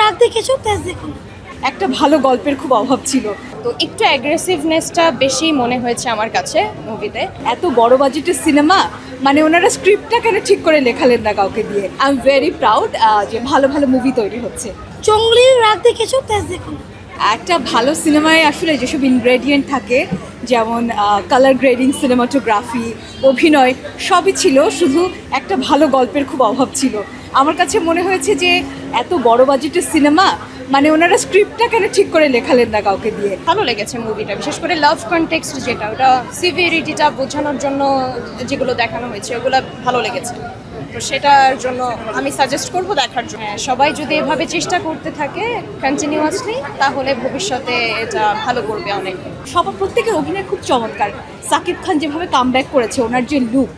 রাগ দেখেছো, তেজ দেখো না। একটা ভালো গল্পের খুব অভাব ছিল, তো একটু অ্যাগ্রেসিভনেসটা বেশি মনে হয়েছে আমার কাছে মুভিতে। এত বড় বাজেটের সিনেমা, মানে ওনারা স্ক্রিপ্টটা কেন ঠিক করে লেখালেন না কাউকে দিয়ে। আই এম ভেরি প্রাউড যে ভালো ভালো মুভি তৈরি হচ্ছে। জঙ্গলির রাগ দেখেছো, তেজ দেখো না। একটা ভালো সিনেমায় আসলে যেসব ইনগ্রেডিয়েন্ট থাকে, যেমন কালার গ্রেডিং, সিনেমাটোগ্রাফি, অভিনয়, সবই ছিল, শুধু একটা ভালো গল্পের খুব অভাব ছিল। আমার কাছে মনে হয়েছে যে এত বড় বাজেটের সিনেমা, মানে ওনারা স্ক্রিপ্টটা কেন ঠিক করে লেখালেন না কাউকে দিয়ে। ভালো লেগেছে মুভিটা, বিশেষ করে লাভ কনটেক্সট যেটা, ওটা সিভিয়ারিটিটা বোঝানোর জন্য যেগুলো দেখানো হয়েছে ওগুলো ভালো লেগেছে। তো সেটার জন্য আমি সাজেস্ট করব দেখার জন্য। সবাই যদি এভাবে চেষ্টা করতে থাকে কন্টিনিউয়াসলি, তাহলে ভবিষ্যতে এটা ভালো করবে অনেক। সবার প্রত্যেকের অভিনয় খুব চমৎকার। সাকিব খান যেভাবে কামব্যাক করেছে, ওনার যে লুক,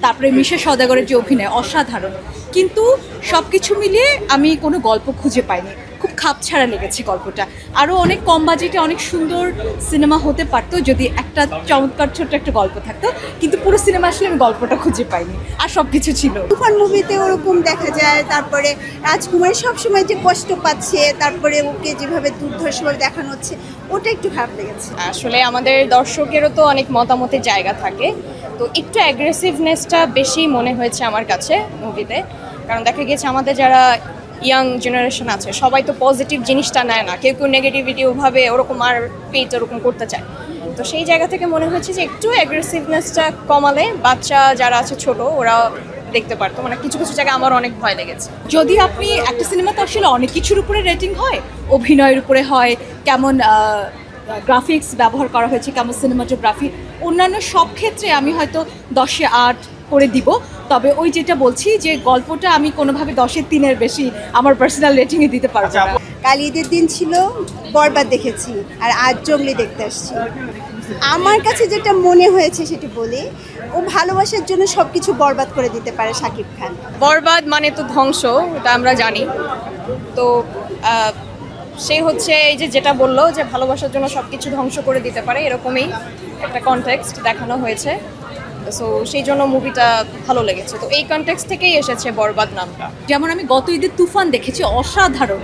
তারপরে মিশা সওদাগরের যে অভিনয় অসাধারণ। কিন্তু সব কিছু মিলিয়ে আমি কোনো গল্প খুঁজে পাইনি, খুব খাপছাড়া লেগেছে গল্পটা। আরও অনেক কম বাজেটে অনেক সুন্দর সিনেমা হতে পারতো যদি একটা চমৎকার ছোট্ট একটা গল্প থাকতো, কিন্তু পুরো সিনেমা আসলে আমি গল্পটা খুঁজে পাইনি, আর সব কিছু ছিল। তুফান মুভিতে ওরকম দেখা যায়, তারপরে রাজকুমার সবসময় যে কষ্ট পাচ্ছে, তারপরে ওকে যেভাবে দুর্ধর্ষভাবে দেখানো হচ্ছে, ওটা একটু খারাপ লেগেছে। আসলে আমাদের দর্শকেরও তো অনেক মতামতের জায়গা থাকে, তো একটু অ্যাগ্রেসিভনেসটা বেশি মনে হয়েছে আমার কাছে মুভিতে। কারণ দেখা গেছে আমাদের যারা ইয়াং জেনারেশন আছে সবাই তো পজিটিভ জিনিসটা নেয় না, কেউ কেউ নেগেটিভিটি ওভাবে ওরকম আর পেট ওরকম করতে চায়। তো সেই জায়গা থেকে মনে হচ্ছে যে একটু অ্যাগ্রেসিভনেসটা কমালে বাচ্চা যারা আছে ছোট, ওরা দেখতে পারতো। মানে কিছু কিছু জায়গায় আমার অনেক ভয় লেগেছে। যদি আপনি একটা সিনেমাতে আসলে অনেক কিছুর উপরে রেটিং হয়, অভিনয়ের উপরে হয়, কেমন গ্রাফিক্স ব্যবহার করা হয়েছে, কেমন সিনেমাটোগ্রাফি, অন্যান্য সব ক্ষেত্রে আমি হয়তো 10-এ 8 করে দিব। তবে ওই যেটা বলছি যে গল্পটা আমি কোনোভাবে 10-এ 3-এর বেশি আমার পার্সোনাল রেটিংয়ে দিতে পারবো না। কাল ঈদের দিন ছিল, বরবাদ দেখেছি, আর আজ জঙ্গলি দেখতে আসছি। আমার কাছে যেটা মনে হয়েছে সেটি বলি, ও ভালোবাসার জন্য সব কিছু বরবাদ করে দিতে পারে শাকিব খান। বরবাদ মানে তো ধ্বংস, এটা আমরা জানি। তো সে হচ্ছে এই যে যেটা বললো যে ভালোবাসার জন্য সব কিছু ধ্বংস করে দিতে পারে, এরকমই একটা কনটেক্সট দেখানো হয়েছে। সো সেই জন্য মুভিটা ভালো লেগেছে। তো এই কনটেক্সট থেকেই এসেছে বরবাদ নামটা। যেমন আমি গত ঈদের তুফান দেখেছি, অসাধারণ।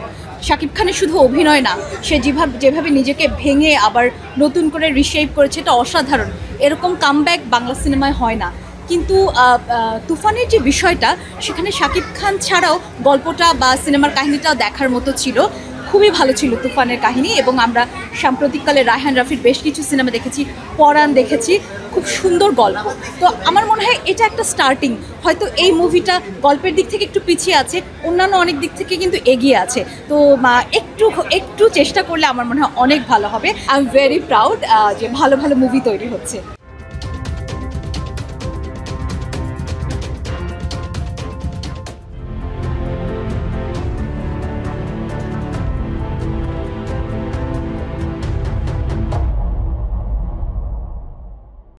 শাকিব খানের শুধু অভিনয় না, সে যেভাবে নিজেকে ভেঙে আবার নতুন করে রিশেপ করেছে, এটা অসাধারণ। এরকম কামব্যাক বাংলা সিনেমায় হয় না। কিন্তু তুফানের যে বিষয়টা, সেখানে শাকিব খান ছাড়াও গল্পটা বা সিনেমার কাহিনীটাও দেখার মতো ছিল। খুবই ভালো ছিল তুফানের কাহিনী। এবং আমরা সাম্প্রতিককালে রায়হান রাফির বেশ কিছু সিনেমা দেখেছি, পরাণ দেখেছি, খুব সুন্দর গল্প। তো আমার মনে হয় এটা একটা স্টার্টিং। হয়তো এই মুভিটা গল্পের দিক থেকে একটু পিছিয়ে আছে, অন্যান্য অনেক দিক থেকে কিন্তু এগিয়ে আছে। তো একটু চেষ্টা করলে আমার মনে হয় অনেক ভালো হবে। আই এম ভেরি প্রাউড যে ভালো ভালো মুভি তৈরি হচ্ছে।